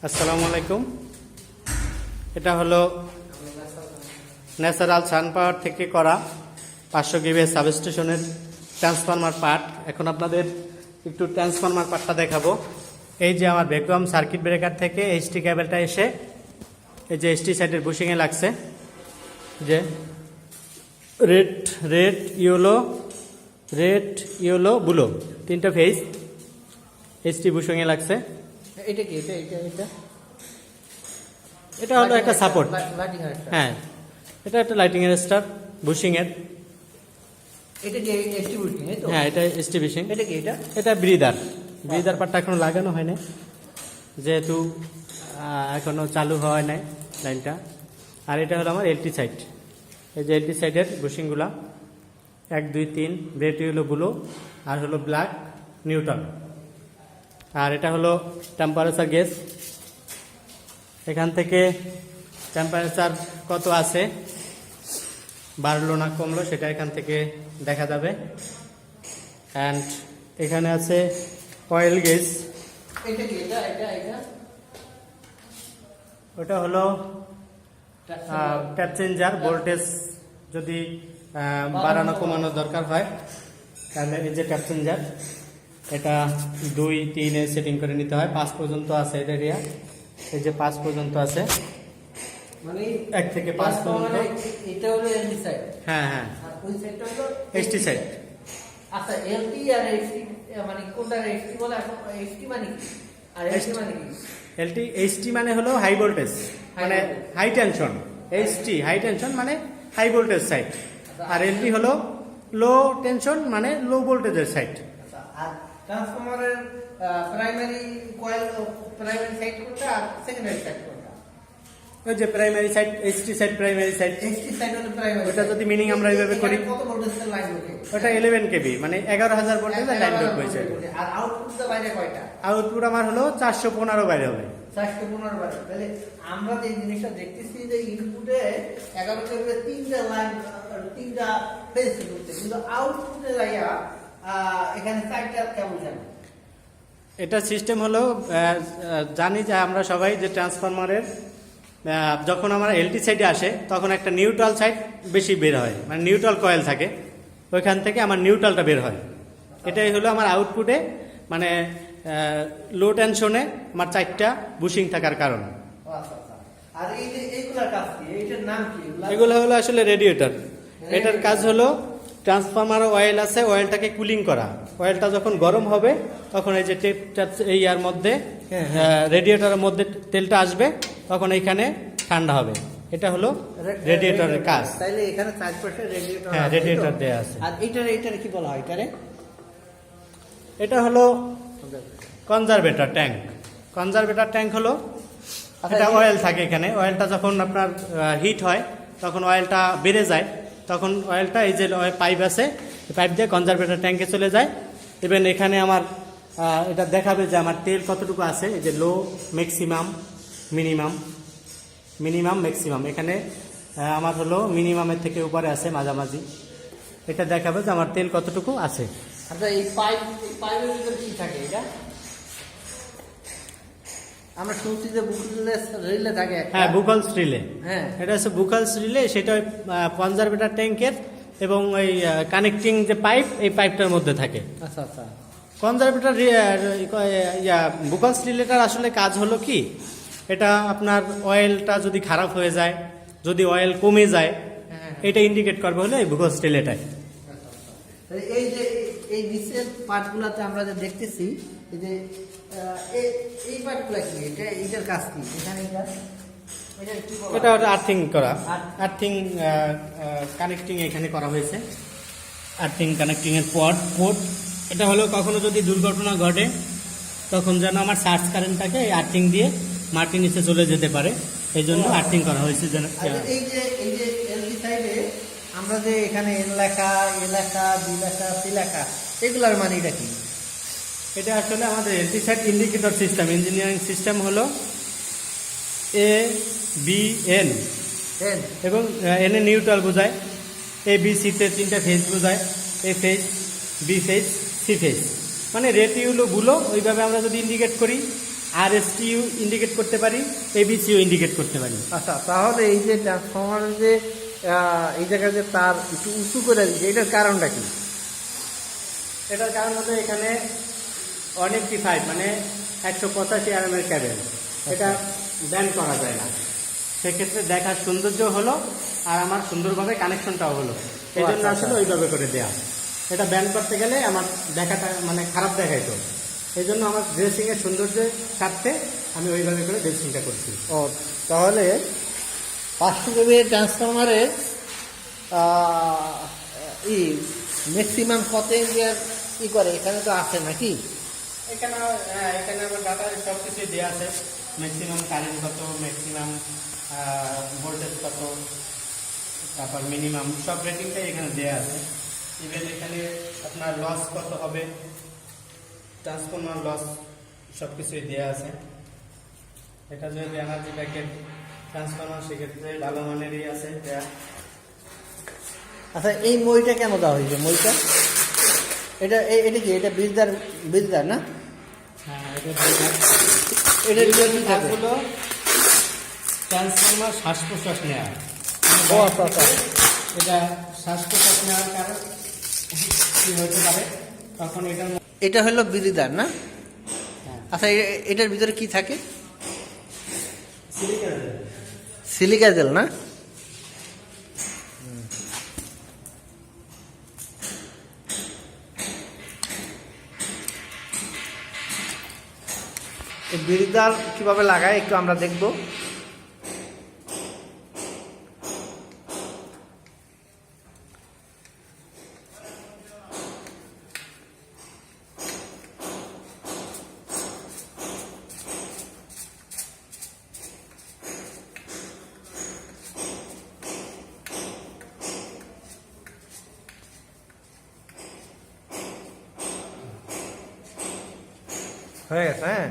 আসসালামু আলাইকুম। এটা হলো ন্যাচারাল সান পাওয়ার থেকে করা 500 কেভি সাবস্টেশনের ট্রান্সফরমার পার্ট। এখন আপনাদের একটু ট্রান্সফরমার পার্টটা দেখাবো। এই যে আমার ভ্যাকুয়াম সার্কিট ব্রেকার থেকে এইচটি কেবলটা এসে এই যে এইচটি সাইডের বুশিংয়ে লাগছে, যে রেড ইয়েলো ব্লু তিনটা ফেজ এইচটি বুশিংয়ে লাগছে। এটা কি এটা এটা এটা এটা হলো একটা সাপোর্ট। হ্যাঁ, এটা একটা লাইটিং এর স্টার বুশিং এর। এটা কি এসটি বুশিং এই তো? হ্যাঁ, এটা এসটি বুশিং। এটা কি এটা? এটা ব্রিদার পার্টটা এখনো লাগানো হয় না, যেহেতু এখনো চালু হয় নাই লাইনটা। আর এটা হলো আমার এলটি সাইড। এই যে এলটি সাইডের বুশিংগুলা 1 2 3 রেড ইয়েলো ব্লু আর হলো ব্ল্যাক নিউট্রাল। আর এটা হলো টেম্পারেচার গেজ। এখান থেকে টেম্পারেচার কত আছে, বাড়লো না কমলো সেটা এখান থেকে দেখা যাবে। অ্যান্ড এখানে আছে অয়েল গেজ। এটা কি এটা এটা এটা ওটা হলো ট্যাপ চেঞ্জার। ভোল্টেজ যদি বাড়ানো কমানো দরকার হয় তাহলে এই যে ট্যাপ চেঞ্জার, এটা 2 3 এ সেটিং করে নিতে হয়। 5 পর্যন্ত আছে এটা এরিয়া। এই যে 5 পর্যন্ত আছে, মানে 1 থেকে 5 পর্যন্ত। এটা হলো এলটি সাইড। হ্যাঁ হ্যাঁ, আর ওই সাইডটা হলো এসটি সাইড। আচ্ছা, এলটি আর এসটি মানে কোনটা এসটি বলে? এখন এসটি মানে কি আর এসটি মানে কি? এলটি এইচটি মানে হলো হাই ভোল্টেজ, মানে high tension. HT high tension মানে হাই ভোল্টেজ সাইড, আর এলটি হলো লো টেনশন মানে লো ভোল্টেজের সাইড। আচ্ছা, আর ট্রান্সফরমারের প্রাইমারি কয়েল প্রাইমারি সাইড কোনটা আর সেকেন্ডারি সাইড কোনটা? ওই যে primary side, HT side primary side. ST side হলো প্রাইমারি। ওটা যদি মিনিং আমরা এইভাবে করি, কত ভোল্টেজের লাইন ওঠে? ওটা 11 কেভি মানে 11000 ভোল্টেজের লাইন লোড হয়েছে। আর আউটপুটটা বাইরে কয়টা? আউটপুট আমার হলো 415 বাইরে হবে। 415 বাইরে। তাহলে আমরা যে জিনিসটা দেখতেছি যে ইনপুটে 11 কেবির তিনটা লাইন তিনটা ফেজ ঢুকছে, কিন্তু আউটপুটে লাইয়া এখানে চারটা কেবল যাবে। এটা সিস্টেম হলো, জানি যে আমরা সবাই যে ট্রান্সফরমারের যখন আমরা এলটি সাইডে আসে তখন একটা নিউট্রাল সাইড বেশি বের হয়, মানে নিউট্রাল কয়েল থাকে, ওইখান থেকে আমার নিউট্রালটা বের হয়। এটাই হলো আমার আউটপুটে, মানে লো টেনশনে আমার 4টা বুশিং থাকার কারণ। আচ্ছা আচ্ছা। আর এই যে এইগুলার কাজ কি? এইটার নাম কি? এগুলো হলো আসলে রেডিয়েটর। এটার কাজ হলো ট্রান্সফরমার অয়েল আছে, অয়েলটাকে কুলিং করা। অয়েলটা যখন গরম হবে তখন এই যে এই ইয়ার মধ্যে রেডিয়েটরের মধ্যে তেলটা আসবে, তখন এইখানে ঠান্ডা হবে। এটা হলো রেডিয়েটরের কাজ। তাইলে এখানে 4% রেডিয়েটর। হ্যাঁ, রেডিয়েটর দেয়া আছে। আর এইটার কি বলা হয় এটারে? এটা হলো কনজারভেটর ট্যাঙ্ক। কনজারভেটর ট্যাঙ্ক হলো, এটা অয়েল থাকে এখানে। অয়েলটা যখন আপনার হিট হয় তখন অয়েলটা বেড়ে যায়, তখন অয়েলটা এই যে পাইপ আছে, পাইপ দিয়ে কনজারভেটর ট্যাঙ্কে চলে যায়। ইভেন এখানে আমার এটা দেখাবে যে আমার তেল কতটুকু আছে। এই যে লো, ম্যাক্সিমাম, মিনিমাম, ম্যাক্সিমাম। এখানে আমার হলো মিনিমামের থেকে উপরে আছে মাঝামাঝি। এটা দেখাবে যে আমার তেল কতটুকু আছে। আচ্ছা, এই পাইপের ভিতরে কি থাকে এটা? আমরা শুনছি যে বুকলেস রিলে থাকে একটা। হ্যাঁ, বুকলস রিলে। হ্যাঁ, এটা হচ্ছে বুকলস রিলে। সেটা কনজারভেটর ট্যাঙ্কের এবং ওই কানেক্টিং যে পাইপ, এই পাইপটার মধ্যে থাকে। আচ্ছা আচ্ছা। কনজারভেটর বুকলস রিলেটার আসলে কাজ হলো কি, এটা আপনার অয়েলটা যদি খারাপ হয়ে যায়, যদি অয়েল কমে যায়, এটা ইন্ডিকেট করবে হলো এই বুকলস রিলেটাই। এই যে এই নিচের পার্টগুলোতে আমরা যে দেখতেছি, এই যে এই পার্টগুলো কি? এটার কাজ কি? এখানে এটা আর্থিং করা, আর্থিং কানেক্টিং এখানে করা হয়েছে। আর্থিং কানেক্টিং এর পোর্ট। এটা হলো কখনো যদি দুর্ঘটনা ঘটে তখন যেন আমার সার্চ কারেন্টটাকে এই আর্থিং দিয়ে মাটির নিচে চলে যেতে পারে, এই জন্য আর্থিং করা হয়েছে। এই যে এলডি সাইডে আমরা যে এখানে এন লেখা, এ লেখা, বি লেখা, সি লেখা, এগুলার মানে এটা কি? এটা আসলে আমাদের LT side indicator system, engineering system হলো এ বি এন, এবং এন এ নিউট্রাল বোঝায়, এ বি সিতে 3টা ফেজ বোঝায়, A phase, B phase, C phase. মানে রেড ইয়েলো ব্লু ওইভাবে আমরা যদি ইন্ডিকেট করি, RSTU ইন্ডিকেট করতে পারি, ABCও ইন্ডিকেট করতে পারি। আচ্ছা, তাহলে এই যে ট্রান্সফরমারের যে এই জায়গায় যে তার একটু উঁচু করে দিচ্ছে, এটার কারণটা কি? এটার কারণ হলো এখানে অনেকটিফাইড মানে 185 RMS এর ক্যাবেল, এটা ব্যান্ড করা যায় না। সেক্ষেত্রে দেখার সৌন্দর্য হলো আর আমার সুন্দরভাবে কানেকশনটাও হলো, এই জন্য আচ্ছা। আসলে ওইভাবে করে দেয়া। এটা ব্যান্ড করতে গেলে আমার দেখাটা মানে খারাপ দেখাইতো, এই জন্য আমার ড্রেসিংয়ের সৌন্দর্যের স্বার্থে আমি ওইভাবে করে ড্রেসিংটা করছি। ও, তাহলে 500 কেভি ট্রান্সফরমারের ম্যাক্সিমাম কত এম্পিয়ার করে এখানে তো আছে নাকি? এখানে এখানে আমার ডাটা সব কিছু দেওয়া আছে, ম্যাক্সিমাম কারেন্ট কত, ম্যাক্সিমাম ভোল্টেজ কত, তারপর মিনিমাম সব রেটিংটাই এখানে দেওয়া আছে। ইভেন এখানে আপনার লস কত হবে, ট্রান্সফরমার লস সব কিছুই দেওয়া আছে। এটা যদি এনার্জি প্যাকেট ট্রান্সফরমার সেক্ষেত্রে ভালো মানেরই আছে দেওয়া। আচ্ছা, এই মইটা কেন দেওয়া হয়েছে? মইটা এটা কি? এটা বীজদার না? হ্যাঁ, এটার ভিতরে কি থাকে? হলো ট্রান্সফরমার শ্বাস প্রশ্বাস নেওয়া। ও আচ্ছা আচ্ছা। এটা শ্বাস প্রশ্বাস নেওয়ার কারণ কি হতে পারে, তখন এটা হলো বীজদার না? হ্যাঁ, আচ্ছা, এটার ভিতরে কি থাকে? সিলিকন সিলিকা জেল না? এই বীজদার কিভাবে লাগায় একটু আমরা দেখবো। হয়ে গেছে, হ্যাঁ।